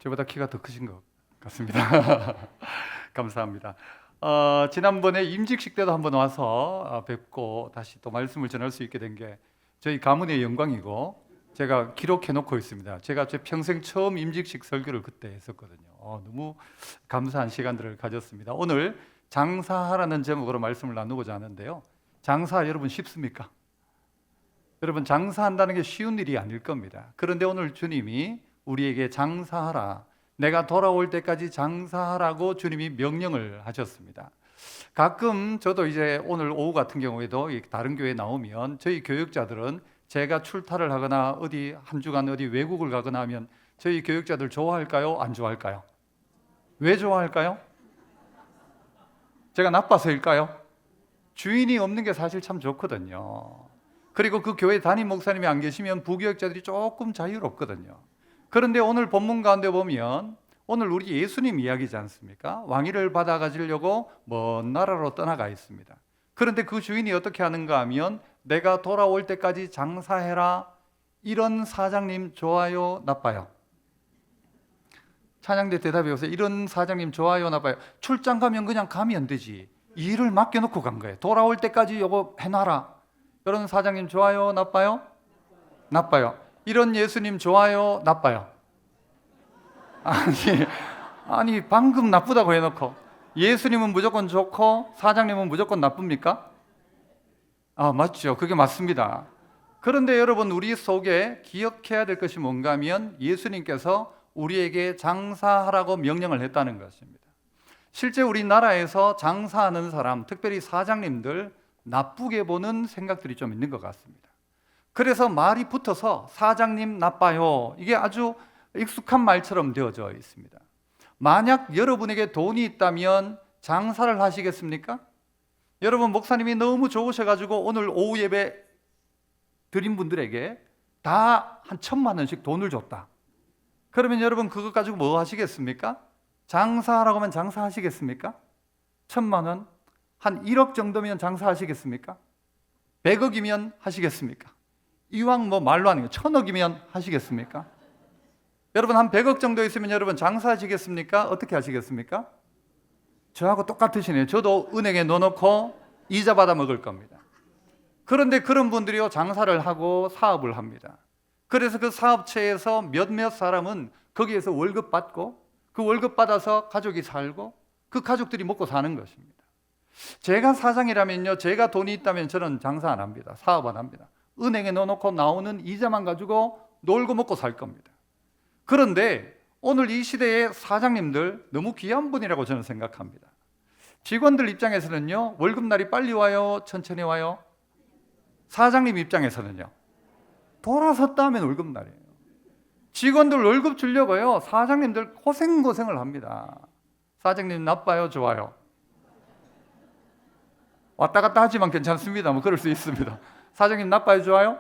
저보다 키가 더 크신 것 같습니다. 감사합니다. 지난번에 임직식 때도 한번 와서 뵙고 다시 또 말씀을 전할 수 있게 된 게 저희 가문의 영광이고 제가 기록해 놓고 있습니다. 제가 제 평생 처음 임직식 설교를 그때 했었거든요. 너무 감사한 시간들을 가졌습니다. 오늘 장사하라는 제목으로 말씀을 나누고자 하는데요. 장사 여러분 쉽습니까? 여러분 장사한다는 게 쉬운 일이 아닐 겁니다. 그런데 오늘 주님이 우리에게 장사하라, 내가 돌아올 때까지 장사하라고 주님이 명령을 하셨습니다. 가끔 저도 이제 오늘 오후 같은 경우에도 다른 교회에 나오면 저희 교육자들은 제가 출타를 하거나 어디 한 주간 어디 외국을 가거나 하면 저희 교육자들 좋아할까요? 안 좋아할까요? 왜 좋아할까요? 제가 나빠서일까요? 주인이 없는 게 사실 참 좋거든요. 그리고 그 교회 담임 목사님이 안 계시면 부교육자들이 조금 자유롭거든요. 그런데 오늘 본문 가운데 보면 오늘 우리 예수님 이야기지 않습니까? 왕위를 받아 가지려고 먼 나라로 떠나가 있습니다. 그런데 그 주인이 어떻게 하는가 하면 내가 돌아올 때까지 장사해라. 이런 사장님 좋아요, 나빠요? 찬양대 대답해 보세요. 이런 사장님 좋아요, 나빠요? 출장 가면 그냥 가면 되지. 일을 맡겨놓고 간 거예요. 돌아올 때까지 요거 해놔라. 이런 사장님 좋아요, 나빠요? 나빠요. 이런 예수님 좋아요, 나빠요? 아니 방금 나쁘다고 해놓고 예수님은 무조건 좋고 사장님은 무조건 나쁩니까? 맞죠. 그게 맞습니다. 그런데 여러분 우리 속에 기억해야 될 것이 뭔가 하면 예수님께서 우리에게 장사하라고 명령을 했다는 것입니다. 실제 우리나라에서 장사하는 사람, 특별히 사장님들 나쁘게 보는 생각들이 좀 있는 것 같습니다. 그래서 말이 붙어서 사장님 나빠요. 이게 아주 익숙한 말처럼 되어져 있습니다. 만약 여러분에게 돈이 있다면 장사를 하시겠습니까? 여러분 목사님이 너무 좋으셔가지고 오늘 오후 예배 드린 분들에게 다 한 1,000만 원씩 돈을 줬다. 그러면 여러분 그것 가지고 뭐 하시겠습니까? 장사하라고 하면 장사하시겠습니까? 1,000만 원? 한 1억 정도면 장사하시겠습니까? 100억이면 하시겠습니까? 이왕 뭐 말로 하는 거 1,000억이면 하시겠습니까? 여러분 한 100억 정도 있으면 여러분 장사하시겠습니까? 어떻게 하시겠습니까? 저하고 똑같으시네요. 저도 은행에 넣어놓고 이자 받아 먹을 겁니다. 그런데 그런 분들이요 장사를 하고 사업을 합니다. 그래서 그 사업체에서 몇몇 사람은 거기에서 월급 받고 그 월급 받아서 가족이 살고 그 가족들이 먹고 사는 것입니다. 제가 사장이라면요, 제가 돈이 있다면 저는 장사 안 합니다. 사업 안 합니다. 은행에 넣어놓고 나오는 이자만 가지고 놀고 먹고 살 겁니다. 그런데 오늘 이 시대의 사장님들 너무 귀한 분이라고 저는 생각합니다. 직원들 입장에서는요, 월급날이 빨리 와요, 천천히 와요? 사장님 입장에서는요, 돌아섰다 하면 월급날이에요. 직원들 월급 주려고요, 사장님들 고생을 합니다. 사장님 나빠요, 좋아요? 왔다 갔다 하지만 괜찮습니다. 뭐 그럴 수 있습니다. 사장님 나빠요, 좋아요?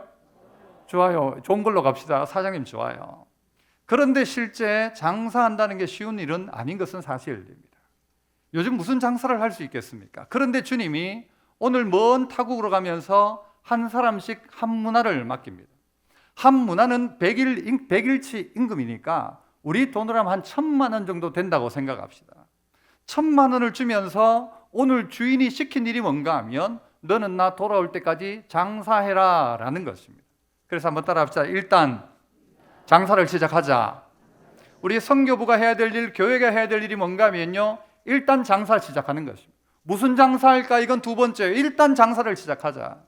좋아요. 좋은 걸로 갑시다. 사장님 좋아요. 그런데 실제 장사한다는 게 쉬운 일은 아닌 것은 사실입니다. 요즘 무슨 장사를 할 수 있겠습니까? 그런데 주님이 오늘 먼 타국으로 가면서 한 사람씩 한 문화를 맡깁니다. 한 문화는 100일치 임금이니까 우리 돈으로 하면 한 1,000만 원 정도 된다고 생각합시다. 1,000만 원을 주면서 오늘 주인이 시킨 일이 뭔가 하면 너는 나 돌아올 때까지 장사해라 라는 것입니다. 그래서 한번 따라합시다. 일단 장사를 시작하자. 우리 선교부가 해야 될 일, 교회가 해야 될 일이 뭔가 하면요, 일단 장사를 시작하는 것입니다. 무슨 장사할까? 이건 두 번째예요. 일단 장사를 시작하자.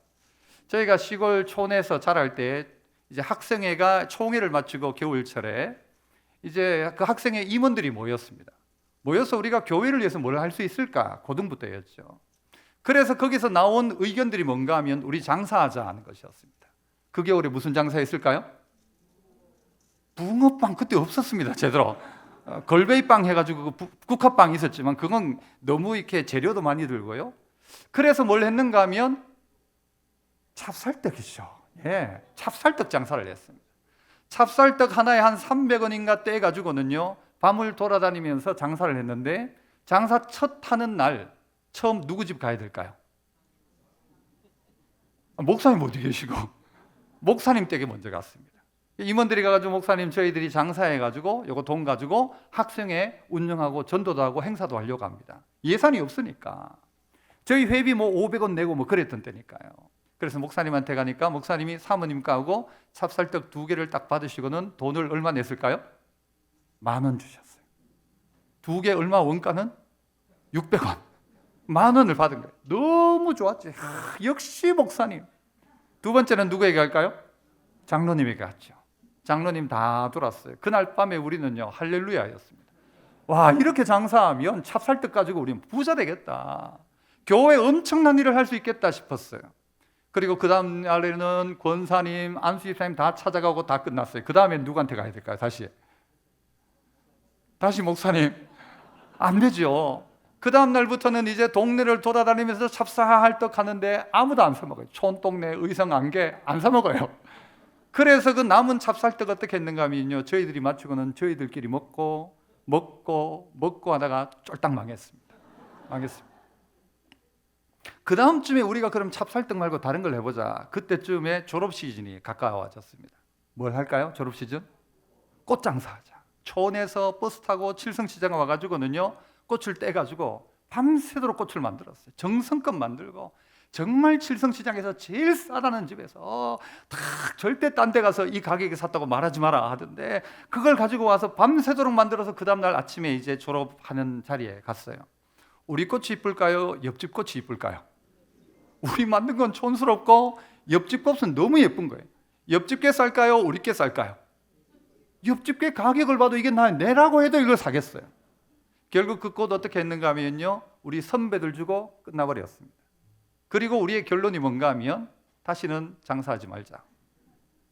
저희가 시골 촌에서 자랄 때 이제 학생회가 총회를 마치고 겨울철에 이제 그 학생회 임원들이 모였습니다. 모여서 우리가 교회를 위해서 뭘 할 수 있을까? 고등부 때였죠. 그래서 거기서 나온 의견들이 뭔가 하면 우리 장사하자 하는 것이었습니다. 그 겨울에 무슨 장사했을까요? 붕어빵 그때 없었습니다. 제대로 걸베이빵 해가지고 국화빵 있었지만 그건 너무 이렇게 재료도 많이 들고요. 그래서 뭘 했는가 하면 찹쌀떡이죠. 찹쌀떡 장사를 했습니다. 찹쌀떡 하나에 한 300원인가 떼가지고는요 밤을 돌아다니면서 장사를 했는데 장사 첫 하는 날 처음 누구 집 가야 될까요? 목사님 어디 계시고? 목사님 댁에 먼저 갔습니다. 임원들이 가가지고 목사님 저희들이 장사해가지고 요거 돈 가지고 학생회 운영하고 전도도 하고 행사도 하려고 합니다. 예산이 없으니까. 저희 회비 뭐 500원 내고 뭐 그랬던 때니까요. 그래서 목사님한테 가니까 목사님이 사모님 거하고 찹쌀떡 2개를 딱 받으시고는 돈을 얼마 냈을까요? 10,000원 주셨어요. 2개 얼마 원가는? 600원. 10,000원을 받은 거예요. 너무 좋았지. 역시 목사님. 두 번째는 누구에게 갈까요? 장로님에게 갔죠. 장로님 다 돌았어요. 그날 밤에 우리는요 할렐루야였습니다. 와, 이렇게 장사하면 찹쌀떡 가지고 우리는 부자 되겠다. 교회 엄청난 일을 할 수 있겠다 싶었어요. 그리고 그 다음 날에는 권사님, 안수집사님 다 찾아가고 다 끝났어요. 그 다음에 누구한테 가야 될까요? 다시 목사님. 안 되죠. 그 다음 날부터는 이제 동네를 돌아다니면서 찹쌀떡 하는데 아무도 안 사 먹어요. 촌동네 의성 안개 안 사 먹어요. 그래서 그 남은 찹쌀떡 어떻게 했는가 하면요, 저희들이 맞추고는 저희들끼리 먹고 하다가 쫄딱 망했습니다. 그 다음쯤에 우리가 그럼 찹쌀떡 말고 다른 걸 해보자. 그때쯤에 졸업 시즌이 가까워졌습니다. 뭘 할까요? 졸업 시즌? 꽃장사하자. 촌에서 버스 타고 칠성시장에 와가지고는요 꽃을 떼가지고 밤새도록 꽃을 만들었어요. 정성껏 만들고 정말 칠성시장에서 제일 싸다는 집에서 다 절대 딴 데 가서 이 가격에 샀다고 말하지 마라 하던데 그걸 가지고 와서 밤새도록 만들어서 그 다음날 아침에 이제 졸업하는 자리에 갔어요. 우리 꽃이 이쁠까요? 옆집 꽃이 이쁠까요? 우리 만든 건 촌스럽고 옆집 꽃은 너무 예쁜 거예요. 옆집 게 쌀까요? 우리 게 쌀까요? 옆집 게 가격을 봐도 이게 내라고 해도 이걸 사겠어요. 결국 그 꽃 어떻게 했는가 하면요 우리 선배들 주고 끝나버렸습니다. 그리고 우리의 결론이 뭔가 하면 다시는 장사하지 말자.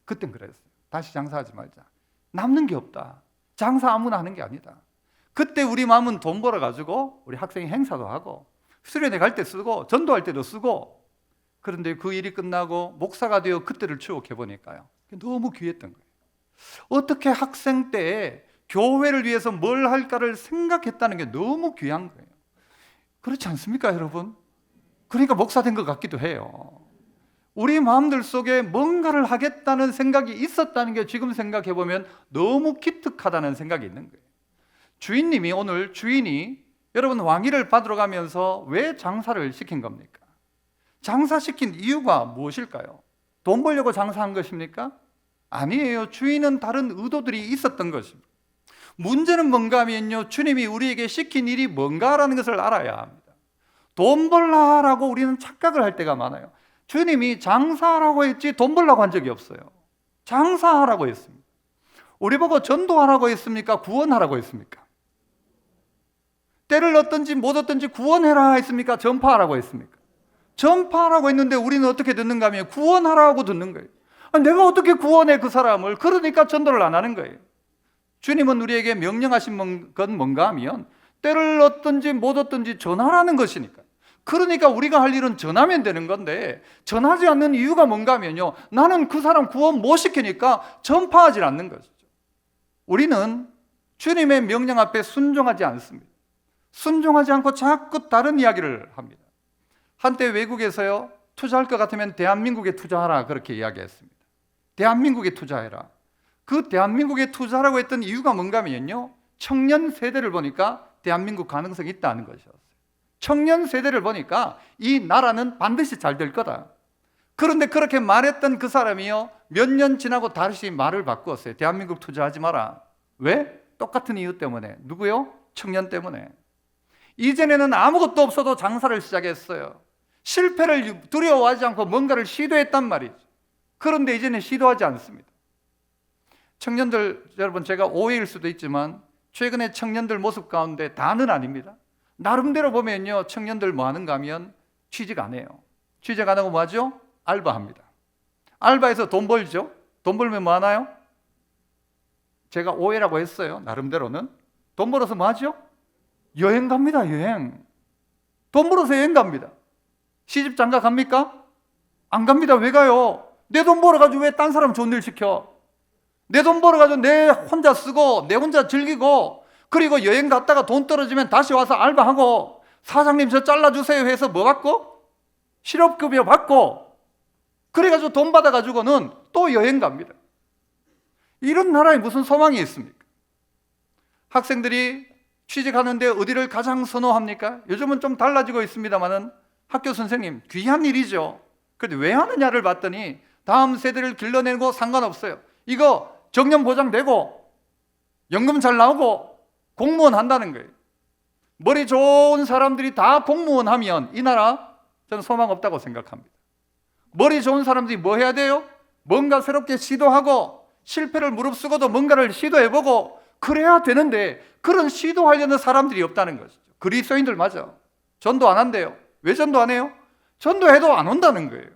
그땐 그랬어요. 다시 장사하지 말자. 남는 게 없다. 장사 아무나 하는 게 아니다. 그때 우리 마음은 돈 벌어가지고 우리 학생이 행사도 하고 수련회 갈 때 쓰고 전도할 때도 쓰고, 그런데 그 일이 끝나고 목사가 되어 그때를 추억해 보니까요 너무 귀했던 거예요. 어떻게 학생 때에 교회를 위해서 뭘 할까를 생각했다는 게 너무 귀한 거예요. 그렇지 않습니까 여러분? 그러니까 목사 된 것 같기도 해요. 우리 마음들 속에 뭔가를 하겠다는 생각이 있었다는 게 지금 생각해 보면 너무 기특하다는 생각이 있는 거예요. 주인님이 오늘 주인이 여러분 왕위를 받으러 가면서 왜 장사를 시킨 겁니까? 장사시킨 이유가 무엇일까요? 돈 벌려고 장사한 것입니까? 아니에요. 주인은 다른 의도들이 있었던 것입니다. 문제는 뭔가 하면요 주님이 우리에게 시킨 일이 뭔가라는 것을 알아야 합니다. 돈 벌라라고 우리는 착각을 할 때가 많아요. 주님이 장사하라고 했지 돈 벌라고 한 적이 없어요. 장사하라고 했습니다. 우리 보고 전도하라고 했습니까? 구원하라고 했습니까? 때를 얻든지 못 얻든지 구원해라 했습니까? 전파하라고 했습니까? 전파하라고 했는데 우리는 어떻게 듣는가 하면 구원하라고 듣는 거예요. 내가 어떻게 구원해 그 사람을? 그러니까 전도를 안 하는 거예요. 주님은 우리에게 명령하신 건 뭔가 하면 때를 얻든지 못 얻든지 전하라는 것이니까. 그러니까 우리가 할 일은 전하면 되는 건데 전하지 않는 이유가 뭔가 하면요 나는 그 사람 구원 못 시키니까 전파하지 않는 것이죠. 우리는 주님의 명령 앞에 순종하지 않습니다. 순종하지 않고 자꾸 다른 이야기를 합니다. 한때 외국에서요 투자할 것 같으면 대한민국에 투자하라 그렇게 이야기했습니다. 대한민국에 투자해라. 그 대한민국에 투자하라고 했던 이유가 뭔가 하면요 청년 세대를 보니까 대한민국 가능성이 있다는 것이었어요. 청년 세대를 보니까 이 나라는 반드시 잘 될 거다. 그런데 그렇게 말했던 그 사람이요 몇 년 지나고 다시 말을 바꾸었어요. 대한민국 투자하지 마라. 왜? 똑같은 이유 때문에. 누구요? 청년 때문에. 이전에는 아무것도 없어도 장사를 시작했어요. 실패를 두려워하지 않고 뭔가를 시도했단 말이죠. 그런데 이제는 시도하지 않습니다. 청년들 여러분 제가 오해일 수도 있지만 최근에 청년들 모습 가운데 다는 아닙니다. 나름대로 보면요 청년들 뭐 하는가 하면 취직 안 해요. 취직 안 하고 뭐 하죠? 알바합니다. 알바해서 돈 벌죠. 돈 벌면 뭐 하나요? 제가 오해라고 했어요. 나름대로는. 돈 벌어서 뭐 하죠? 여행 갑니다. 여행. 돈 벌어서 여행 갑니다. 시집 장가 갑니까? 안 갑니다. 왜 가요? 내 돈 벌어가지고 왜 딴 사람 좋은 일 시켜? 내 돈 벌어가지고 내 혼자 쓰고 내 혼자 즐기고 그리고 여행 갔다가 돈 떨어지면 다시 와서 알바하고 사장님 저 잘라주세요 해서 뭐 받고? 실업급여 받고 그래가지고 돈 받아가지고는 또 여행 갑니다. 이런 나라에 무슨 소망이 있습니까? 학생들이 취직하는데 어디를 가장 선호합니까? 요즘은 좀 달라지고 있습니다만은 학교 선생님 귀한 일이죠. 그런데 왜 하느냐를 봤더니 다음 세대를 길러내고 상관없어요. 이거 정년 보장되고 연금 잘 나오고 공무원 한다는 거예요. 머리 좋은 사람들이 다 공무원 하면 이 나라 저는 소망 없다고 생각합니다. 머리 좋은 사람들이 뭐 해야 돼요? 뭔가 새롭게 시도하고 실패를 무릅쓰고도 뭔가를 시도해보고 그래야 되는데 그런 시도하려는 사람들이 없다는 것이죠. 그리스도인들 맞아. 전도 안 한대요. 왜 전도 안 해요? 전도해도 안 온다는 거예요.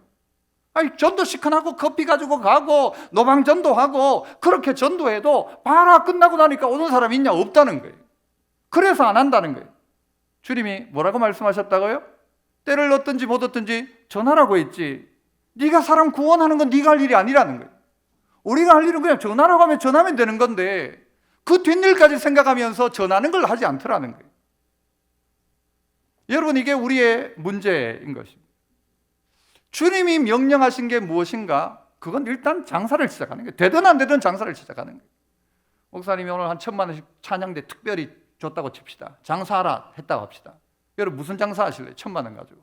아니, 전도 시큰하고 커피 가지고 가고 노방 전도하고 그렇게 전도해도 봐라 끝나고 나니까 오는 사람이 있냐? 없다는 거예요. 그래서 안 한다는 거예요. 주님이 뭐라고 말씀하셨다고요? 때를 얻든지 못 얻든지 전하라고 했지. 네가 사람 구원하는 건 네가 할 일이 아니라는 거예요. 우리가 할 일은 그냥 전하라고 하면 전하면 되는 건데 그 뒷일까지 생각하면서 전하는 걸 하지 않더라는 거예요. 여러분, 이게 우리의 문제인 것입니다. 주님이 명령하신 게 무엇인가? 그건 일단 장사를 시작하는 거예요. 되든 안 되든 장사를 시작하는 거예요. 목사님이 오늘 한 1,000만 원씩 찬양대 특별히 줬다고 칩시다. 장사하라 했다고 합시다. 여러분 무슨 장사 하실래요? 1,000만 원 가지고.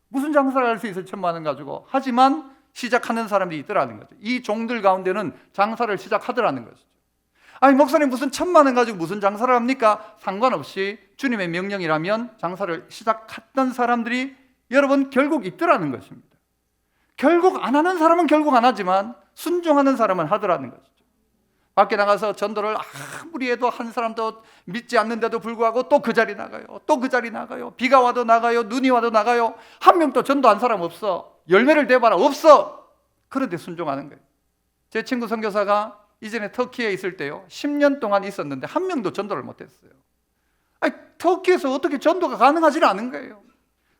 무슨 장사를 할 수 있어요? 1,000만 원 가지고. 하지만 시작하는 사람들이 있더라는 거죠. 이 종들 가운데는 장사를 시작하더라는 것이죠. 아니, 목사님 무슨 1,000만 원 가지고 무슨 장사를 합니까? 상관없이 주님의 명령이라면 장사를 시작했던 사람들이 여러분 결국 있더라는 것입니다. 결국 안 하는 사람은 결국 안 하지만 순종하는 사람은 하더라는 것이죠. 밖에 나가서 전도를 아무리 해도 한 사람도 믿지 않는데도 불구하고 또 그 자리 나가요. 또 그 자리 나가요. 비가 와도 나가요. 눈이 와도 나가요. 한 명도 전도한 사람 없어. 열매를 대봐라. 없어. 그런데 순종하는 거예요. 제 친구 선교사가 이전에 터키에 있을 때요, 10년 동안 있었는데 한 명도 전도를 못했어요. 아니, 터키에서 어떻게 전도가 가능하지는 않은 거예요.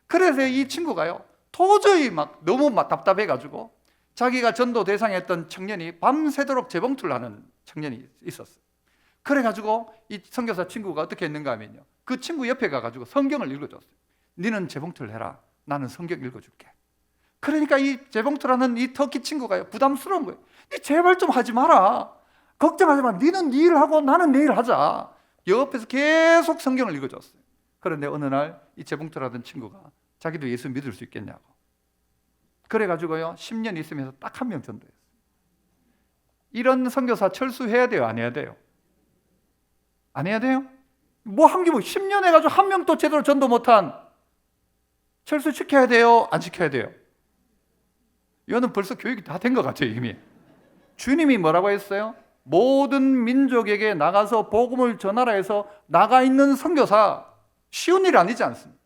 그래서 이 친구가요, 도저히 너무 답답해가지고 자기가 전도 대상이었던 청년이 밤새도록 재봉틀을 하는 청년이 있었어요. 그래가지고 이 선교사 친구가 어떻게 했는가 하면요, 그 친구 옆에 가가지고 성경을 읽어줬어요. 너는 재봉틀을 해라. 나는 성경 읽어줄게. 그러니까 이 재봉틀하는 이 터키 친구가요, 부담스러운 거예요. 제발 좀 하지 마라. 걱정하지 마. 너는 네 일 하고 나는 내 일 하자. 옆에서 계속 성경을 읽어줬어요. 그런데 어느 날 이 재봉틀하던 친구가 자기도 예수 믿을 수 있겠냐고. 그래가지고요, 10년 있으면서 딱 한 명 전도했어요. 이런 선교사 철수해야 돼요? 안 해야 돼요? 안 해야 돼요? 뭐 한 게 10년 해가지고 한 명도 제대로 전도 못한 철수시켜야 돼요? 안 시켜야 돼요? 이거는 벌써 교육이 다 된 것 같아요, 이미. 주님이 뭐라고 했어요? 모든 민족에게 나가서 복음을 전하라 해서 나가 있는 선교사, 쉬운 일 아니지 않습니까?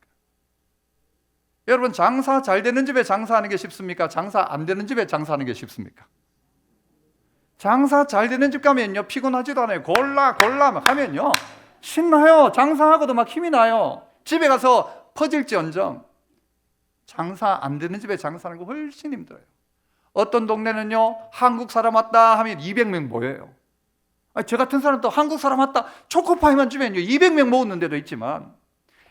여러분, 장사 잘 되는 집에 장사하는 게 쉽습니까? 장사 안 되는 집에 장사하는 게 쉽습니까? 장사 잘 되는 집 가면요, 피곤하지도 않아요. 골라 막 하면요, 신나요. 장사하고도 막 힘이 나요. 집에 가서 퍼질지언정. 장사 안 되는 집에 장사하는 거 훨씬 힘들어요. 어떤 동네는요, 한국 사람 왔다 하면 200명 모여요. 저 같은 사람도 한국 사람 왔다 초코파이만 주면요 200명 모으는 데도 있지만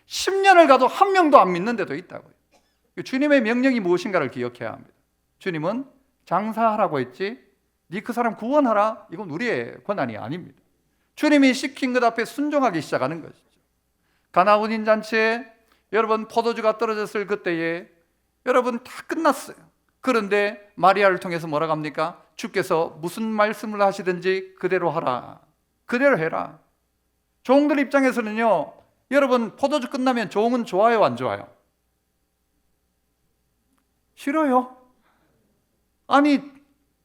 10년을 가도 한 명도 안 믿는 데도 있다고요. 주님의 명령이 무엇인가를 기억해야 합니다. 주님은 장사하라고 했지 네 그 사람 구원하라, 이건 우리의 권한이 아닙니다. 주님이 시킨 것 앞에 순종하기 시작하는 것이죠. 가나 혼인 잔치에 여러분 포도주가 떨어졌을 그때에 여러분 다 끝났어요. 그런데 마리아를 통해서 뭐라고 합니까? 주께서 무슨 말씀을 하시든지 그대로 하라. 그대로 해라. 종들 입장에서는요, 여러분 포도주 끝나면 종은 좋아요, 안 좋아요? 싫어요. 아니,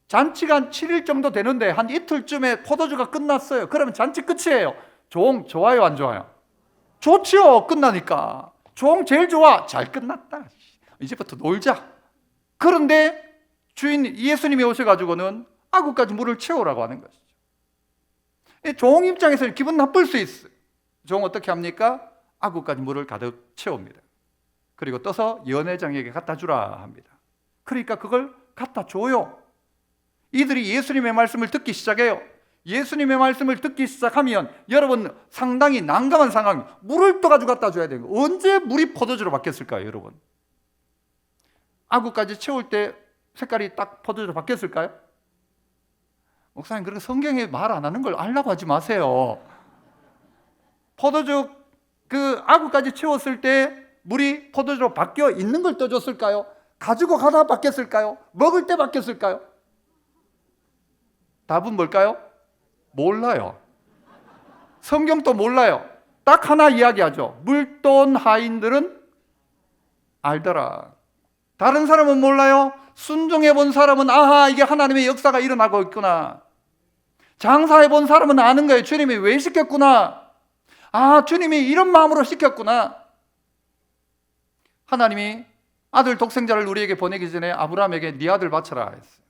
잔치가 한 7일 정도 되는데 한 이틀쯤에 포도주가 끝났어요. 그러면 잔치 끝이에요. 종 좋아요, 안 좋아요? 좋지요. 끝나니까. 종 제일 좋아. 잘 끝났다. 이제부터 놀자. 그런데 주인 예수님이 오셔가지고는 아구까지 물을 채우라고 하는 것이죠. 종 입장에서는 기분 나쁠 수 있어요. 종 어떻게 합니까? 아구까지 물을 가득 채웁니다. 그리고 떠서 연회장에게 갖다 주라 합니다. 그러니까 그걸 갖다 줘요. 이들이 예수님의 말씀을 듣기 시작해요. 예수님의 말씀을 듣기 시작하면 여러분 상당히 난감한 상황, 물을 떠가지고 갖다 줘야 돼요. 언제 물이 포도주로 바뀌었을까요, 여러분? 아구까지 채울 때 색깔이 딱 포도주로 바뀌었을까요? 목사님, 그렇게 성경에 말 안 하는 걸 알라고 하지 마세요. 포도주 그 아구까지 채웠을 때 물이 포도주로 바뀌어 있는 걸 떠줬을까요? 가지고 가다 바뀌었을까요? 먹을 때 바뀌었을까요? 답은 뭘까요? 몰라요. 성경도 몰라요. 딱 하나 이야기하죠. 물돈 하인들은 알더라. 다른 사람은 몰라요. 순종해 본 사람은 아하, 이게 하나님의 역사가 일어나고 있구나. 장사해 본 사람은 아는 거예요. 주님이 왜 시켰구나. 아, 주님이 이런 마음으로 시켰구나. 하나님이 아들 독생자를 우리에게 보내기 전에 아브라함에게 네 아들 바쳐라 했어요.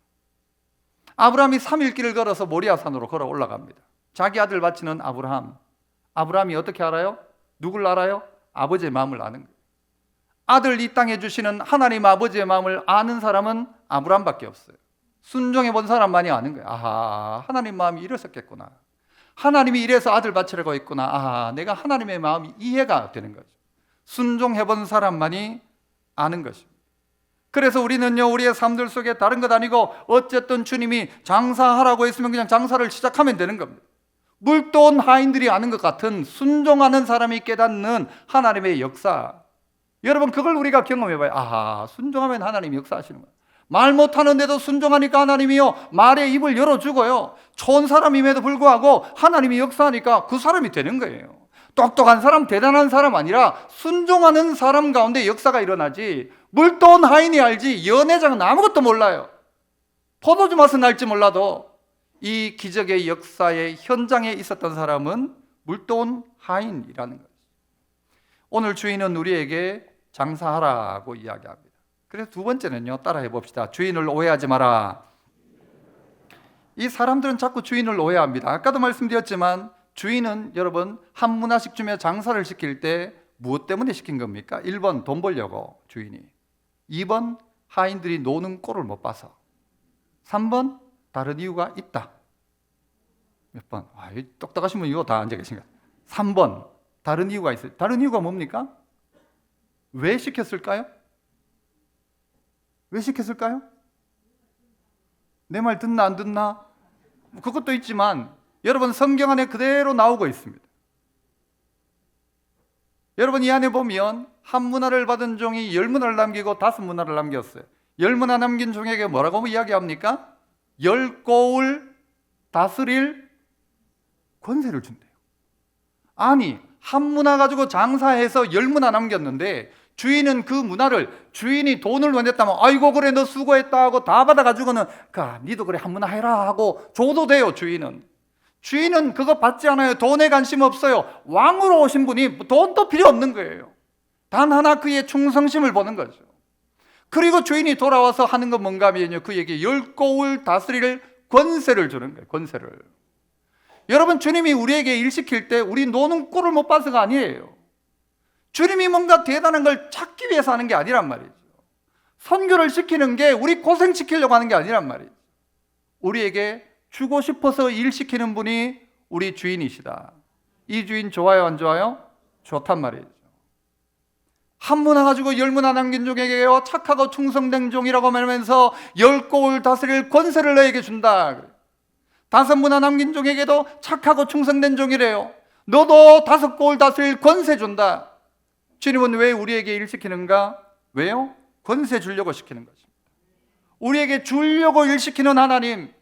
아브라함이 3일 길을 걸어서 모리아산으로 걸어 올라갑니다. 자기 아들 바치는 아브라함. 아브라함이 어떻게 알아요? 누굴 알아요? 아버지의 마음을 아는 거예요. 아들 이 땅에 주시는 하나님 아버지의 마음을 아는 사람은 아브라함밖에 없어요. 순종해 본 사람만이 아는 거예요. 아하, 하나님 마음이 이랬었겠구나. 하나님이 이래서 아들 바치려고 했구나. 아하, 내가 하나님의 마음이 이해가 되는 거죠. 순종해 본 사람만이 아는 것입니다. 그래서 우리는요, 우리의 삶들 속에 다른 것 아니고 어쨌든 주님이 장사하라고 했으면 그냥 장사를 시작하면 되는 겁니다. 물돈 하인들이 아는 것 같은 순종하는 사람이 깨닫는 하나님의 역사. 여러분, 그걸 우리가 경험해봐요. 아하, 순종하면 하나님이 역사하시는 거예요. 말 못하는데도 순종하니까 하나님이요, 말의 입을 열어주고요, 좋은 사람임에도 불구하고 하나님이 역사하니까 그 사람이 되는 거예요. 똑똑한 사람, 대단한 사람 아니라 순종하는 사람 가운데 역사가 일어나지. 물돈 하인이 알지 연회장은 아무것도 몰라요. 포도주 맛은 알지 몰라도 이 기적의 역사의 현장에 있었던 사람은 물돈 하인이라는 거죠. 오늘 주인은 우리에게 장사하라고 이야기합니다. 그래서 두 번째는요, 따라해 봅시다. 주인을 오해하지 마라. 이 사람들은 자꾸 주인을 오해합니다. 아까도 말씀드렸지만 주인은 여러분 한 문화식 주며 장사를 시킬 때 무엇 때문에 시킨 겁니까? 1번 돈 벌려고 주인이, 2번 하인들이 노는 꼴을 못 봐서, 3번 다른 이유가 있다. 몇 번? 똑똑하신 분 이거 다 앉아 계신가? 3번 다른 이유가 있어요. 다른 이유가 뭡니까? 왜 시켰을까요? 왜 시켰을까요? 내 말 듣나 안 듣나? 그것도 있지만 여러분 성경 안에 그대로 나오고 있습니다. 여러분 이 안에 보면 한 문화를 받은 종이 10문화를 남기고 5문화를 남겼어요. 10문화 남긴 종에게 뭐라고 이야기합니까? 10고을 다스릴 권세를 준대요. 아니, 한 문화 가지고 장사해서 10문화 남겼는데 주인은 그 문화를, 주인이 돈을 원했다면 아이고 그래 너 수고했다 하고 다 받아가지고는 니도 그래 한 문화 해라 하고 줘도 돼요. 주인은 그거 받지 않아요. 돈에 관심 없어요. 왕으로 오신 분이 돈도 필요 없는 거예요. 단 하나 그의 충성심을 보는 거죠. 그리고 주인이 돌아와서 하는 건 뭔가 하면요, 그에게 10고을 다스릴 권세를 주는 거예요. 권세를. 여러분, 주님이 우리에게 일 시킬 때 우리 노는 꼴을 못 봐서가 아니에요. 주님이 뭔가 대단한 걸 찾기 위해서 하는 게 아니란 말이죠. 선교를 시키는 게 우리 고생시키려고 하는 게 아니란 말이죠. 우리에게 주고 싶어서 일 시키는 분이 우리 주인이시다. 이 주인 좋아요, 안 좋아요? 좋단 말이죠. 한 문화 가지고 10문화 남긴 종에게요, 착하고 충성된 종이라고 말하면서 10고을 다스릴 권세를 너에게 준다. 5문화 남긴 종에게도 착하고 충성된 종이래요. 너도 5고을 다스릴 권세 준다. 주님은 왜 우리에게 일 시키는가? 왜요? 권세 주려고 시키는 것입니다. 우리에게 주려고 일 시키는 하나님.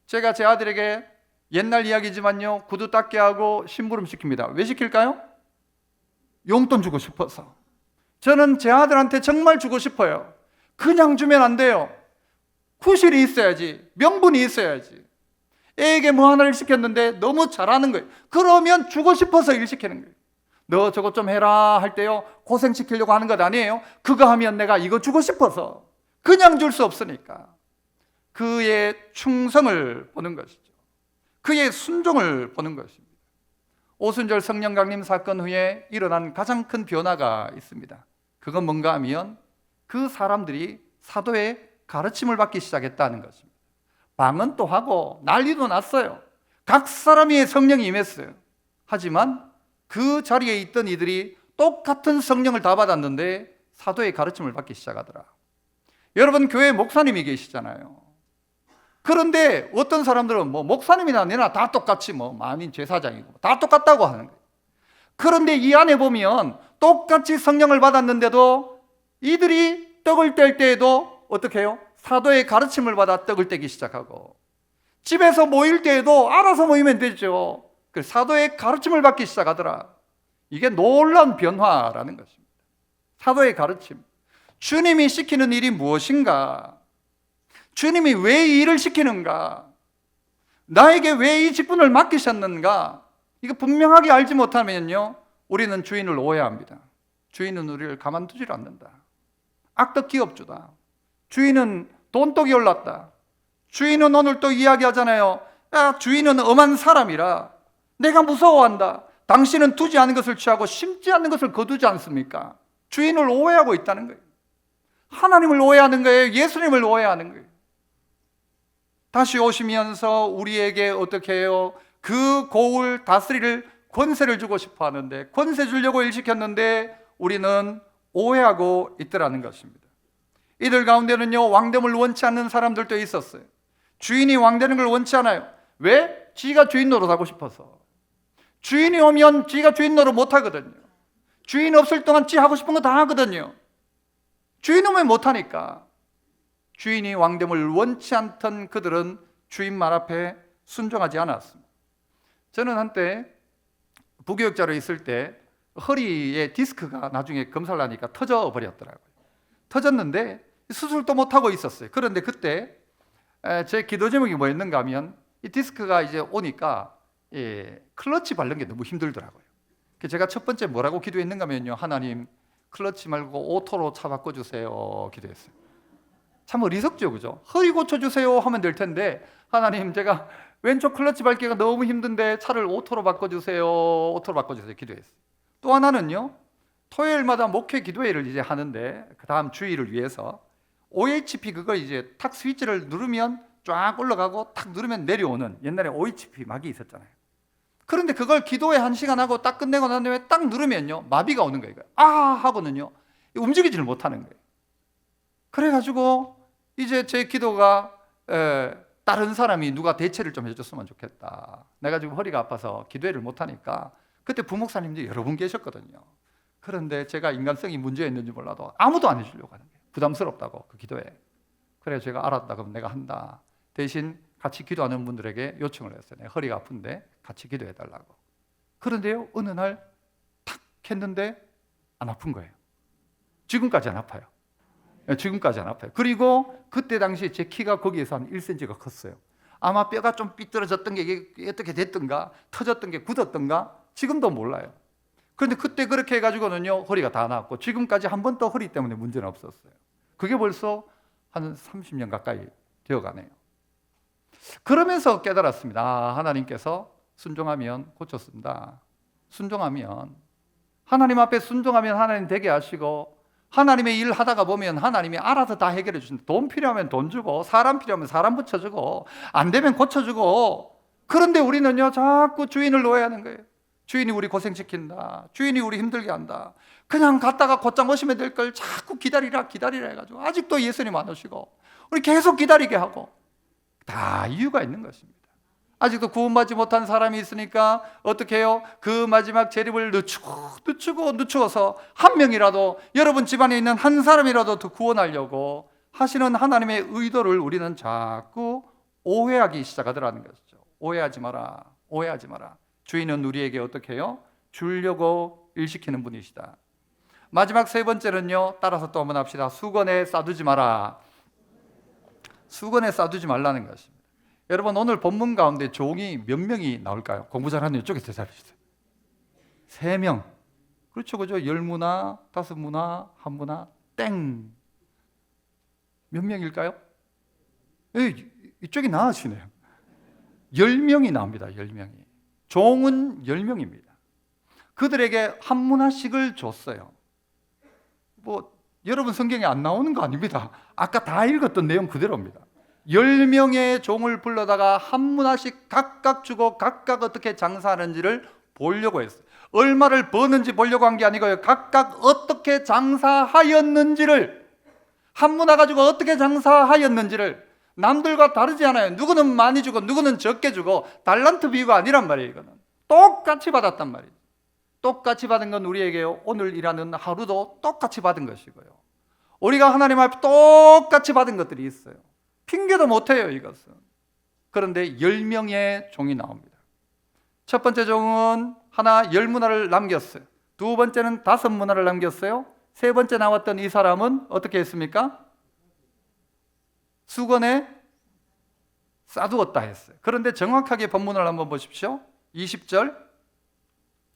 제가 제 아들에게 옛날 이야기지만요, 구두 닦게 하고 심부름 시킵니다. 왜 시킬까요? 용돈 주고 싶어서. 저는 제 아들한테 정말 주고 싶어요. 그냥 주면 안 돼요. 구실이 있어야지, 명분이 있어야지. 애에게 뭐 하나를 시켰는데 너무 잘하는 거예요. 그러면 주고 싶어서 일 시키는 거예요. 너 저것 좀 해라 할 때요, 고생시키려고 하는 것 아니에요. 그거 하면 내가 이거 주고 싶어서. 그냥 줄 수 없으니까. 그의 충성을 보는 것이죠. 그의 순종을 보는 것입니다. 오순절 성령 강림 사건 후에 일어난 가장 큰 변화가 있습니다. 그건 뭔가 하면 그 사람들이 사도의 가르침을 받기 시작했다는 것입니다. 방언도 하고 난리도 났어요. 각 사람이 성령이 임했어요. 하지만 그 자리에 있던 이들이 똑같은 성령을 다 받았는데 사도의 가르침을 받기 시작하더라. 여러분, 교회 목사님이 계시잖아요. 그런데 어떤 사람들은 뭐 목사님이나 내나 다 똑같이 뭐 만인 제사장이고 다 똑같다고 하는 거예요. 그런데 이 안에 보면 똑같이 성령을 받았는데도 이들이 떡을 뗄 때에도 어떻게 해요? 사도의 가르침을 받아 떡을 떼기 시작하고, 집에서 모일 때에도 알아서 모이면 되죠. 그 사도의 가르침을 받기 시작하더라. 이게 놀라운 변화라는 것입니다. 사도의 가르침. 주님이 시키는 일이 무엇인가? 주님이 왜 이 일을 시키는가? 나에게 왜 이 직분을 맡기셨는가? 이거 분명하게 알지 못하면요, 우리는 주인을 오해합니다. 주인은 우리를 가만두질 않는다. 악덕 기업주다. 주인은 돈독이 올랐다. 주인은 오늘 또 이야기하잖아요. 야, 주인은 엄한 사람이라 내가 무서워한다. 당신은 두지 않은 것을 취하고 심지 않는 것을 거두지 않습니까? 주인을 오해하고 있다는 거예요. 하나님을 오해하는 거예요. 예수님을 오해하는 거예요. 다시 오시면서 우리에게 어떻게 해요? 그 고을 다스릴 권세를 주고 싶어 하는데, 권세 주려고 일시켰는데 우리는 오해하고 있더라는 것입니다. 이들 가운데는요, 왕됨을 원치 않는 사람들도 있었어요. 주인이 왕되는 걸 원치 않아요. 왜? 지가 주인 노릇하고 싶어서. 주인이 오면 지가 주인 노릇 못 하거든요. 주인 없을 동안 지 하고 싶은 거 다 하거든요. 주인 오면 못 하니까. 주인이 왕됨을 원치 않던 그들은 주인 말 앞에 순종하지 않았습니다. 저는 한때 부교육자로 있을 때 허리에 디스크가 나중에 검사를 하니까 터져 버렸더라고요. 터졌는데 수술도 못하고 있었어요. 그런데 그때 제 기도 제목이 뭐였는가 하면, 이 디스크가 이제 오니까 클러치 밟는 게 너무 힘들더라고요. 제가 첫 번째 뭐라고 기도했는가 하면요, 하나님 클러치 말고 오토로 차 바꿔주세요 기도했어요. 참 어리석죠, 그죠? 허리 고쳐주세요 하면 될 텐데, 하나님 제가 왼쪽 클러치 밟기가 너무 힘든데 차를 오토로 바꿔주세요, 오토로 바꿔주세요 기도했어요. 또 하나는요, 토요일마다 목회 기도회를 이제 하는데 그 다음 주일을 위해서 OHP 그거 이제 탁 스위치를 누르면 쫙 올라가고 탁 누르면 내려오는, 옛날에 OHP 막이 있었잖아요. 그런데 그걸 기도회 1시간 하고 딱 끝내고 난 다음에 딱 누르면요, 마비가 오는 거예요. 아 하고는요, 움직이지를 못하는 거예요. 그래가지고 이제 제 기도가 다른 사람이 누가 대체를 좀 해줬으면 좋겠다. 내가 지금 허리가 아파서 기도회를 못하니까. 그때 부목사님들이 여러 분 계셨거든요. 그런데 제가 인간성이 문제였는지 몰라도 아무도 안 해주려고 하는 거예요. 부담스럽다고, 그 기도회. 그래 제가 알았다, 그럼 내가 한다. 대신 같이 기도하는 분들에게 요청을 했어요. 내가 허리가 아픈데 같이 기도해달라고. 그런데요, 어느 날 탁 했는데 안 아픈 거예요. 지금까지 안 아파요. 지금까지 안 아파요. 그리고 그때 당시 제 키가 거기에서 한 1cm가 컸어요. 아마 뼈가 좀 삐뚤어졌던 게 이게 어떻게 됐던가, 터졌던 게 굳었던가, 지금도 몰라요. 그런데 그때 그렇게 해가지고는요, 허리가 다 나았고 지금까지 한 번도 허리 때문에 문제는 없었어요. 그게 벌써 한 30년 가까이 되어가네요. 그러면서 깨달았습니다. 아, 하나님께서 순종하면 고쳤습니다. 순종하면, 하나님 앞에 순종하면 하나님 되게 하시고, 하나님의 일 하다가 보면 하나님이 알아서 다 해결해 주신다. 돈 필요하면 돈 주고, 사람 필요하면 사람 붙여주고, 안 되면 고쳐주고. 그런데 우리는요, 자꾸 주인을 오해하는 거예요. 주인이 우리 고생시킨다. 주인이 우리 힘들게 한다. 그냥 갔다가 곧장 오시면 될 걸 자꾸 기다리라 해가지고 아직도 예수님 안 오시고 우리 계속 기다리게 하고, 다 이유가 있는 것입니다. 아직도 구원받지 못한 사람이 있으니까 어떻게 해요? 그 마지막 재림을 늦추어서 한 명이라도, 여러분 집안에 있는 한 사람이라도 더 구원하려고 하시는 하나님의 의도를 우리는 자꾸 오해하기 시작하더라는 것이죠. 오해하지 마라. 오해하지 마라. 주인은 우리에게 어떻게 해요? 주려고 일시키는 분이시다. 마지막 세 번째는요, 따라서 또 한번 합시다. 수건에 싸두지 마라. 수건에 싸두지 말라는 것입니다. 여러분, 오늘 본문 가운데 종이 몇 명이 나올까요? 공부 잘하는 이쪽에 대답해주세요. 3명. 그렇죠, 그죠? 10문화, 5문화, 1문화, 땡. 몇 명일까요? 이쪽이 나으시네요. 10명이 나옵니다. 10명이. 종은 10명입니다. 그들에게 한 문화씩을 줬어요. 여러분 성경에 안 나오는 거 아닙니다. 아까 다 읽었던 내용 그대로입니다. 10명의 종을 불러다가 한 문화씩 각각 주고 각각 어떻게 장사하는지를 보려고 했어요. 얼마를 버는지 보려고 한 게 아니고요, 각각 어떻게 장사하였는지를, 한 문화 가지고 어떻게 장사하였는지를, 남들과 다르지 않아요. 누구는 많이 주고 누구는 적게 주고 달란트 비유가 아니란 말이에요. 이거는 똑같이 받았단 말이에요. 똑같이 받은 건 우리에게 오늘 일하는 하루도 똑같이 받은 것이고요. 우리가 하나님 앞에 똑같이 받은 것들이 있어요. 핑계도 못해요, 이것은. 그런데 10명의 종이 나옵니다. 첫 번째 종은 하나 10문화를 남겼어요. 두 번째는 5문화를 남겼어요. 세 번째 나왔던 이 사람은 어떻게 했습니까? 수건에 싸두었다 했어요. 그런데 정확하게 본문을 한번 보십시오. 20절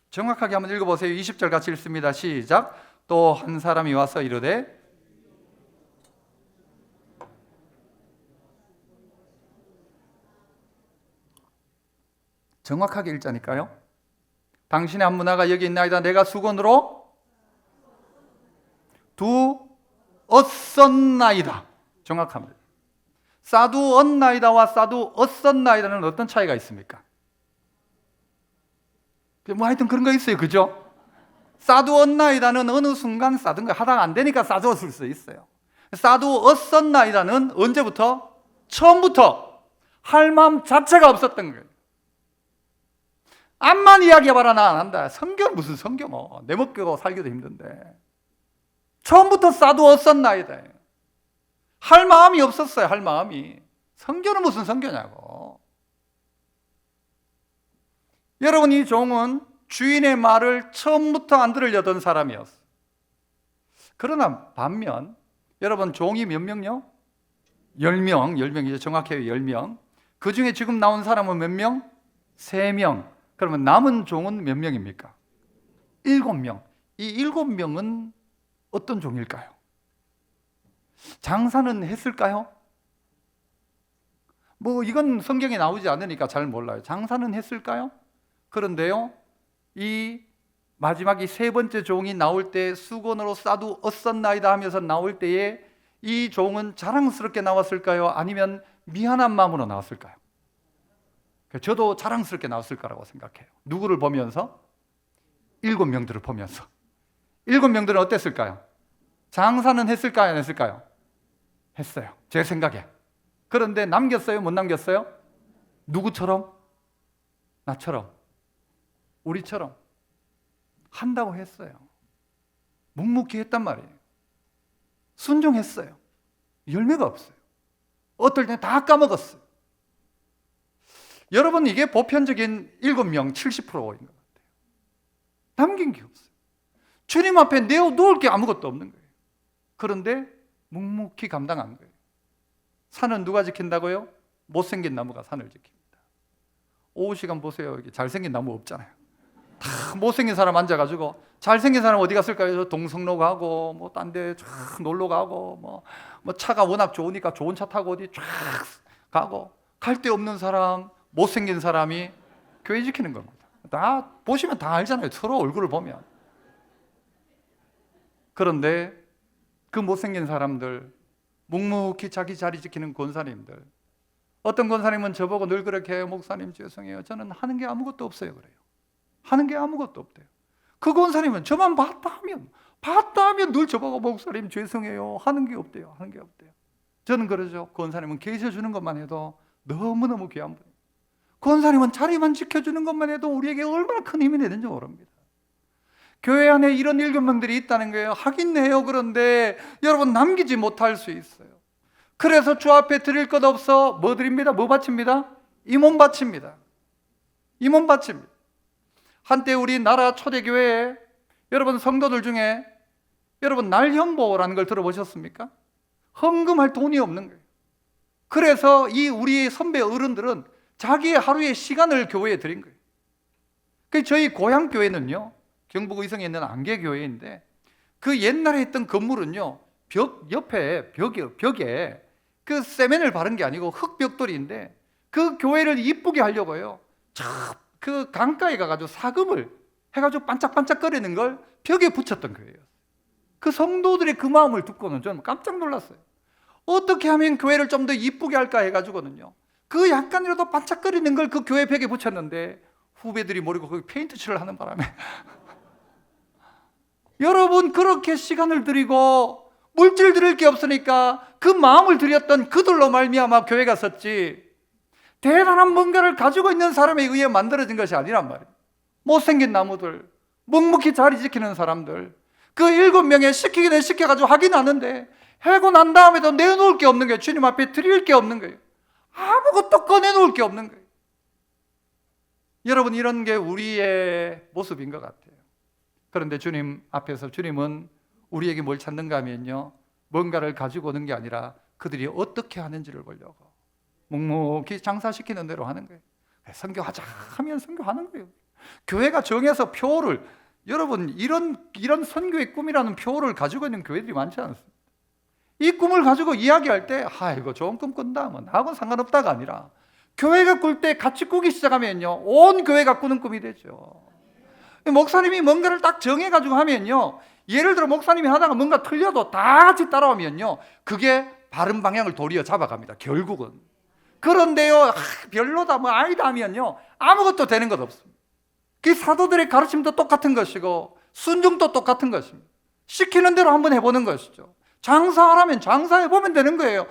정확하게 한번 읽어보세요. 20절 같이 읽습니다. 시작. 또 한 사람이 와서 이르되 정확하게 읽자니까요. 당신의 한 문화가 여기 있나이다. 내가 수건으로 두었었나이다. 정확합니다. 싸두었나이다와 싸두었었나이다는 어떤 차이가 있습니까? 뭐 하여튼 그런 거 있어요. 그죠? 싸두었나이다는 어느 순간 싸둔 거 하다가 안 되니까 싸두었을 수 있어요. 싸두었었나이다는 언제부터? 처음부터 할 마음 자체가 없었던 거예요. 암만 이야기해봐라 나 안 한다. 성경 무슨 성경 내 먹고 살기도 힘든데 처음부터 싸두었었나이다. 할 마음이 없었어요. 할 마음이. 성경은 무슨 성경냐고. 여러분, 이 종은 주인의 말을 처음부터 안 들으려던 사람이었어요. 그러나 반면 여러분, 종이 몇 명요? 10명. 10명이죠. 정확해요. 10명. 그 중에 지금 나온 사람은 몇 명? 3명. 그러면 남은 종은 몇 명입니까? 7명. 이 7명은 어떤 종일까요? 장사는 했을까요? 뭐 이건 성경에 나오지 않으니까 잘 몰라요. 장사는 했을까요? 그런데요, 이 마지막 이 세 번째 종이 나올 때 수건으로 싸두었었나이다 하면서 나올 때에 이 종은 자랑스럽게 나왔을까요? 아니면 미안한 마음으로 나왔을까요? 저도 자랑스럽게 나왔을 거라고 생각해요. 누구를 보면서? 7명들을 보면서. 7명들은 어땠을까요? 장사는 했을까요? 안 했을까요? 했어요. 제 생각에. 그런데 남겼어요? 못 남겼어요? 누구처럼? 나처럼. 우리처럼. 한다고 했어요. 묵묵히 했단 말이에요. 순종했어요. 열매가 없어요. 어떨 때는 다 까먹었어요. 여러분, 이게 보편적인 7명 70%인 것 같아요. 남긴 게 없어요. 주님 앞에 내어놓을 게 아무것도 없는 거예요. 그런데 묵묵히 감당한 거예요. 산은 누가 지킨다고요? 못생긴 나무가 산을 지킵니다. 오후 시간 보세요. 여기 잘생긴 나무 없잖아요. 다 못생긴 사람 앉아가지고, 잘생긴 사람 어디 갔을까요? 동성로 가고 뭐 딴 데 쫙 놀러 가고 뭐 차가 워낙 좋으니까 좋은 차 타고 어디 쫙 가고, 갈 데 없는 사람, 못생긴 사람이 교회 지키는 겁니다. 다 보시면 다 알잖아요. 서로 얼굴을 보면. 그런데 그 못생긴 사람들, 묵묵히 자기 자리 지키는 권사님들, 어떤 권사님은 저보고 늘 그렇게 해요. 목사님 죄송해요. 저는 하는 게 아무것도 없어요. 그래요. 하는 게 아무것도 없대요. 그 권사님은 저만 봤다 하면 늘 저보고 목사님 죄송해요. 하는 게 없대요. 하는 게 없대요. 저는 그러죠. 권사님은 계셔주는 것만 해도 너무너무 귀한 분이에요. 권사님은 자리만 지켜주는 것만 해도 우리에게 얼마나 큰 힘이 되는지 모릅니다. 교회 안에 이런 7명들이 있다는 거예요. 하긴 해요. 그런데 여러분, 남기지 못할 수 있어요. 그래서 주 앞에 드릴 것 없어 뭐 드립니다? 뭐 바칩니다? 이 몸 바칩니다. 이 몸 바칩니다. 한때 우리나라 초대교회에 여러분 성도들 중에 여러분 날현보라는 걸 들어보셨습니까? 헌금할 돈이 없는 거예요. 그래서 이 우리 선배 어른들은 자기의 하루의 시간을 교회에 드린 거예요. 저희 고향 교회는요, 경북 의성에 있는 안개교회인데 그 옛날에 있던 건물은요, 벽 옆에 벽에 그 세면을 바른 게 아니고 흙벽돌인데 그 교회를 이쁘게 하려고요, 그 강가에 가가지고 사금을 해가지고 반짝반짝거리는 걸 벽에 붙였던 거예요. 그 성도들의 그 마음을 듣고는 저는 깜짝 놀랐어요. 어떻게 하면 교회를 좀 더 이쁘게 할까 해가지고는요, 그 약간이라도 반짝거리는 걸 그 교회 벽에 붙였는데 후배들이 모르고 거기 페인트 칠을 하는 바람에 여러분, 그렇게 시간을 들이고 물질 드릴 게 없으니까 그 마음을 드렸던 그들로 말미암아 교회가 섰지, 대단한 뭔가를 가지고 있는 사람에 의해 만들어진 것이 아니란 말이에요. 못생긴 나무들, 묵묵히 자리 지키는 사람들, 그 7명에 시키기는 시켜가지고 하긴 하는데 하고 난 다음에도 내놓을 게 없는 거예요. 주님 앞에 드릴 게 없는 거예요. 아무것도 꺼내놓을 게 없는 거예요. 여러분, 이런 게 우리의 모습인 것 같아요. 그런데 주님 앞에서 주님은 우리에게 뭘 찾는가 하면요, 뭔가를 가지고 오는 게 아니라 그들이 어떻게 하는지를 보려고 묵묵히 장사시키는 대로 하는 거예요. 선교하자 하면 선교하는 거예요. 교회가 정해서 표를, 여러분, 이런 선교의 꿈이라는 표를 가지고 있는 교회들이 많지 않습니다. 이 꿈을 가지고 이야기할 때 이거 좋은 꿈 꾼다, 뭐 나하고는 상관없다가 아니라 교회가 꿀 때 같이 꾸기 시작하면요, 온 교회가 꾸는 꿈이 되죠. 목사님이 뭔가를 딱 정해가지고 하면요, 예를 들어 목사님이 하다가 뭔가 틀려도 다 같이 따라오면요, 그게 바른 방향을 도리어 잡아갑니다, 결국은. 그런데요, 별로다, 뭐 아니다 하면요, 아무것도 되는 것 없습니다. 그 사도들의 가르침도 똑같은 것이고 순종도 똑같은 것입니다. 시키는 대로 한번 해보는 것이죠. 장사하라면 장사해보면 되는 거예요.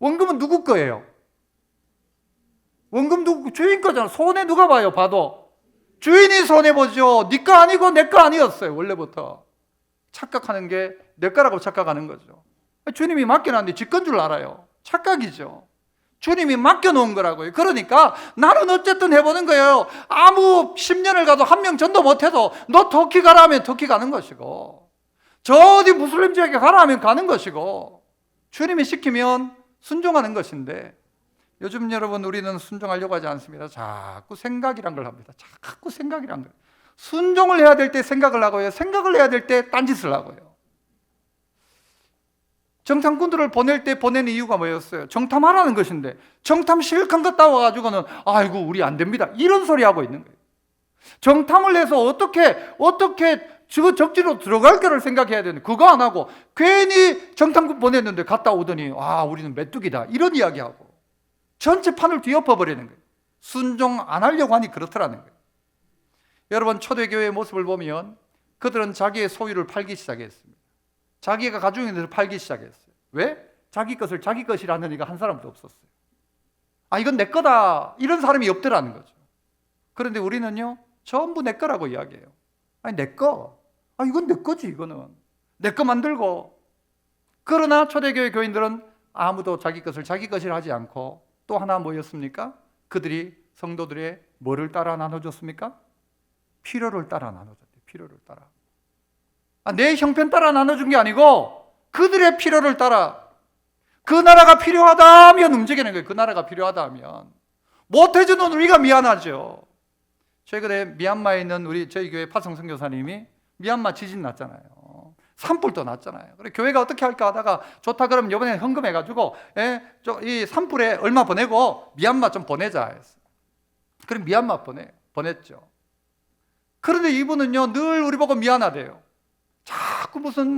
원금은 누구 거예요? 원금 누구? 주인 거잖아. 손해 누가 봐요? 봐도 주인이 손해보죠. 네 거 아니고 내 거 아니었어요. 원래부터 착각하는 게 내 거라고 착각하는 거죠. 주님이 맡겨놨는데 지 건 줄 알아요. 착각이죠. 주님이 맡겨놓은 거라고요. 그러니까 나는 어쨌든 해보는 거예요. 아무 10년을 가도 한 명 전도 못해도 너 터키 가라 하면 터키 가는 것이고, 저 어디 무슬림 지역에 가라 하면 가는 것이고, 주님이 시키면 순종하는 것인데, 요즘 여러분 우리는 순종하려고 하지 않습니다. 자꾸 생각이란 걸 합니다. 자꾸 생각이란 걸. 순종을 해야 될 때 생각을 하고요, 생각을 해야 될 때 딴짓을 하고요. 정탐꾼들을 보낼 때 보내는 이유가 뭐였어요? 정탐하라는 것인데 정탐 실컷 갔다 와가지고는 아이고 우리 안 됩니다, 이런 소리 하고 있는 거예요. 정탐을 해서 어떻게 저 적지로 들어갈 거를 생각해야 되는데 그거 안 하고 괜히 정탐꾼 보냈는데 갔다 오더니 우리는 메뚜기다, 이런 이야기하고 전체 판을 뒤엎어 버리는 거예요. 순종 안 하려고 하니 그렇더라는 거예요. 여러분, 초대교회의 모습을 보면 그들은 자기의 소유를 팔기 시작했습니다. 자기가 가지고 있는 데서 팔기 시작했어요. 왜? 자기 것을 자기 것이라는 이가 한 사람도 없었어요. 이건 내 거다, 이런 사람이 없더라는 거죠. 그런데 우리는요, 전부 내 거라고 이야기해요. 내 거. 이건 내 거지, 이거는. 내 거 만들고. 그러나 초대교회 교인들은 아무도 자기 것을 자기 것이라 하지 않고 또 하나 뭐였습니까? 그들이 성도들의 뭐를 따라 나눠줬습니까? 필요를 따라 나눠줬대요. 필요를 따라. 내 형편 따라 나눠준 게 아니고 그들의 필요를 따라. 그 나라가 필요하다면 움직이는 거예요. 그 나라가 필요하다면. 못해주는 우리가 미안하죠. 최근에 미얀마에 있는 저희 교회 파성 선교사님이 미얀마 지진 났잖아요. 산불도 났잖아요. 그래 교회가 어떻게 할까 하다가 좋다 그러면 이번에 헌금해가지고 이 산불에 얼마 보내고 미얀마 좀 보내자 했어요. 그럼 미얀마 보냈죠. 그런데 이분은요, 늘 우리 보고 미안하대요. 자꾸 무슨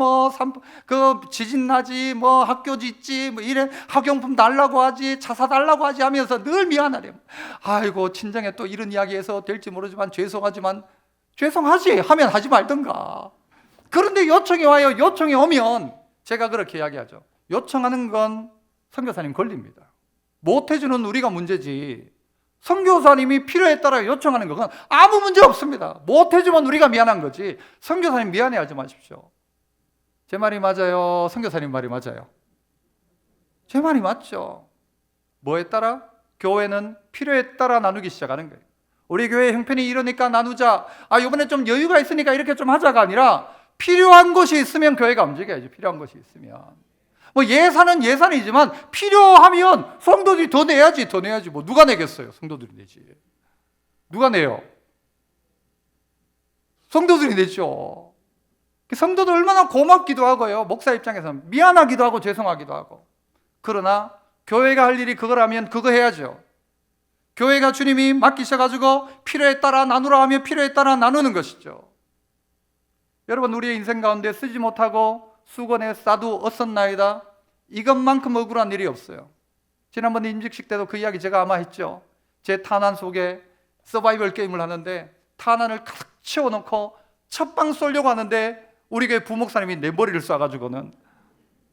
그 지진 나지, 학교 짓지, 이래 학용품 달라고 하지, 차 사달라고 하지 하면서 늘 미안하래요. 아이고, 친정에 또 이런 이야기해서 될지 모르지만 죄송하지만 죄송하지 하면 하지 말던가. 그런데 요청이 와요. 요청이 오면 제가 그렇게 이야기하죠. 요청하는 건 선교사님 권리입니다. 못해주는 우리가 문제지, 선교사님이 필요에 따라 요청하는 건 아무 문제 없습니다. 못해주면 우리가 미안한 거지 선교사님 미안해하지 마십시오. 제 말이 맞아요? 선교사님 말이 맞아요? 제 말이 맞죠. 뭐에 따라? 교회는 필요에 따라 나누기 시작하는 거예요. 우리 교회 형편이 이러니까 나누자, 이번에 좀 여유가 있으니까 이렇게 좀 하자가 아니라 필요한 것이 있으면 교회가 움직여야죠. 필요한 것이 있으면. 예산은 예산이지만 필요하면 성도들이 더 내야지. 누가 내겠어요? 성도들이 내지. 누가 내요? 성도들이 내죠. 성도들 얼마나 고맙기도 하고요, 목사 입장에서는 미안하기도 하고 죄송하기도 하고. 그러나 교회가 할 일이 그거라면 그거 해야죠. 교회가 주님이 맡기셔가지고 필요에 따라 나누라 하면 필요에 따라 나누는 것이죠. 여러분, 우리의 인생 가운데 쓰지 못하고 수건에 싸두었었나이다, 이것만큼 억울한 일이 없어요. 지난번 임직식 때도 그 이야기 제가 아마 했죠. 제 탄환 속에 서바이벌 게임을 하는데 탄환을 가득 채워놓고 첫방 쏘려고 하는데 우리 교회 부목사님이 내 머리를 쏴가지고는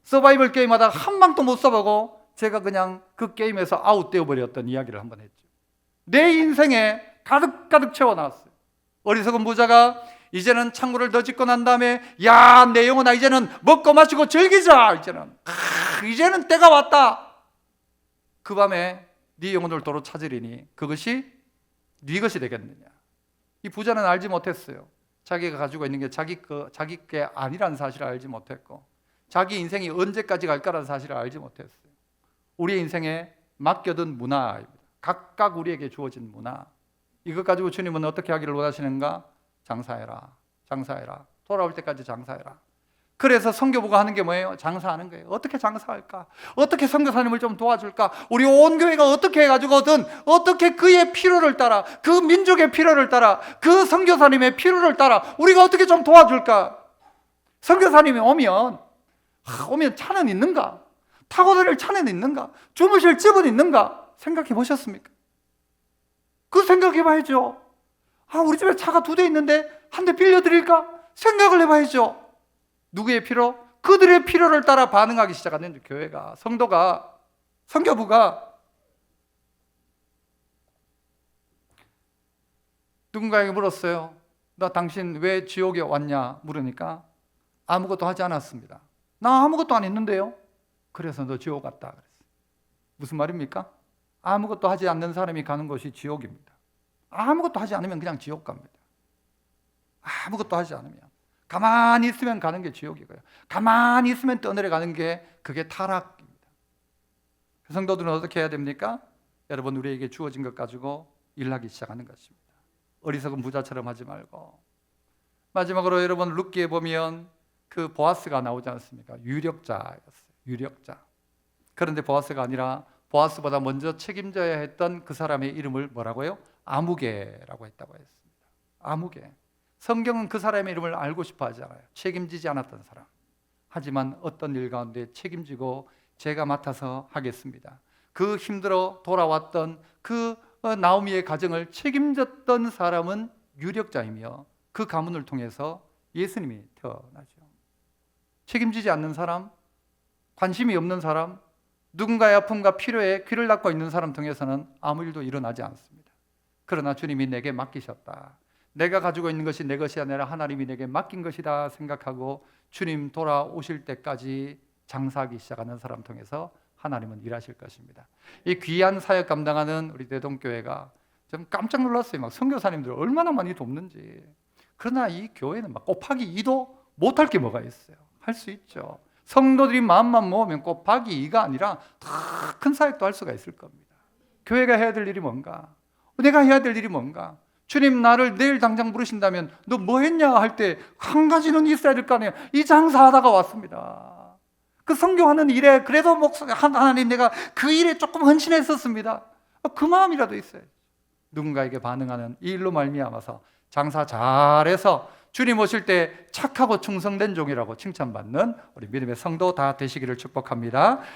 서바이벌 게임하다가 한 방도 못 써보고 제가 그냥 그 게임에서 아웃되어 버렸던 이야기를 한번 했죠. 내 인생에 가득가득 채워놨어요. 어리석은 부자가 이제는 창고를 더 짓고 난 다음에 야, 내 영혼아, 이제는 먹고 마시고 즐기자. 이제는 때가 왔다. 그 밤에 네 영혼을 도로 찾으리니 그것이 네 것이 되겠느냐. 이 부자는 알지 못했어요. 자기가 가지고 있는 게 자기 게 아니라는 사실을 알지 못했고, 자기 인생이 언제까지 갈까라는 사실을 알지 못했어요. 우리의 인생에 맡겨둔 문화입니다. 각각 우리에게 주어진 문화. 이것 가지고 주님은 어떻게 하기를 원하시는가? 장사해라. 돌아올 때까지 장사해라. 그래서 선교부가 하는 게 뭐예요? 장사하는 거예요. 어떻게 장사할까? 어떻게 선교사님을 좀 도와줄까? 우리 온 교회가 어떻게 해가지고든 어떻게 그의 필요를 따라, 그 민족의 필요를 따라, 그 선교사님의 필요를 따라 우리가 어떻게 좀 도와줄까? 선교사님이 오면 차는 있는가? 타고 다닐 차는 있는가? 주무실 집은 있는가? 생각해 보셨습니까? 그 생각해 봐야죠. 우리 집에 차가 2대 있는데 한 대 빌려드릴까? 생각을 해봐야죠. 누구의 필요? 그들의 필요를 따라 반응하기 시작하는 교회가, 성도가, 선교부가 누군가에게 물었어요. 나 당신 왜 지옥에 왔냐 물으니까 아무것도 하지 않았습니다. 나 아무것도 안 했는데요. 그래서 너 지옥 갔다 그랬어요. 무슨 말입니까? 아무것도 하지 않는 사람이 가는 곳이 지옥입니다. 아무것도 하지 않으면 그냥 지옥 갑니다. 아무것도 하지 않으면, 가만히 있으면 가는 게 지옥이고요. 가만히 있으면 떠내려 가는 게 그게 타락입니다. 성도들은 어떻게 해야 됩니까? 여러분, 우리에게 주어진 것 가지고 일하기 시작하는 것입니다. 어리석은 부자처럼 하지 말고. 마지막으로 여러분, 룻기에 보면 그 보아스가 나오지 않습니까? 유력자였어요. 유력자. 그런데 보아스가 아니라 보아스보다 먼저 책임져야 했던 그 사람의 이름을 뭐라고요? 아무개라고 했다고 했습니다. 아무개. 성경은 그 사람의 이름을 알고 싶어 하지 않아요. 책임지지 않았던 사람. 하지만 어떤 일 가운데 책임지고 제가 맡아서 하겠습니다. 그 힘들어 돌아왔던 그 나오미의 가정을 책임졌던 사람은 유력자이며 그 가문을 통해서 예수님이 태어나죠. 책임지지 않는 사람, 관심이 없는 사람, 누군가의 아픔과 필요에 귀를 닫고 있는 사람 통해서는 아무 일도 일어나지 않습니다. 그러나 주님이 내게 맡기셨다. 내가 가지고 있는 것이 내 것이 아니라 하나님이 내게 맡긴 것이다 생각하고 주님 돌아오실 때까지 장사하기 시작하는 사람 통해서 하나님은 일하실 것입니다. 이 귀한 사역 감당하는 우리 대동교회가 좀 깜짝 놀랐어요. 막 선교사님들 얼마나 많이 돕는지. 그러나 이 교회는 막 곱하기 2도 못할 게 뭐가 있어요. 할 수 있죠. 성도들이 마음만 모으면 곱하기 2가 아니라 더 큰 사역도 할 수가 있을 겁니다. 교회가 해야 될 일이 뭔가? 내가 해야 될 일이 뭔가? 주님 나를 내일 당장 부르신다면 너 뭐 했냐 할 때 한 가지는 있어야 될 거 아니에요. 이 장사하다가 왔습니다. 그 선교하는 일에 그래도 하나님 내가 그 일에 조금 헌신했었습니다. 그 마음이라도 있어요. 누군가에게 반응하는 이 일로 말미암아서 장사 잘해서 주님 오실 때 착하고 충성된 종이라고 칭찬받는 우리 믿음의 성도 다 되시기를 축복합니다.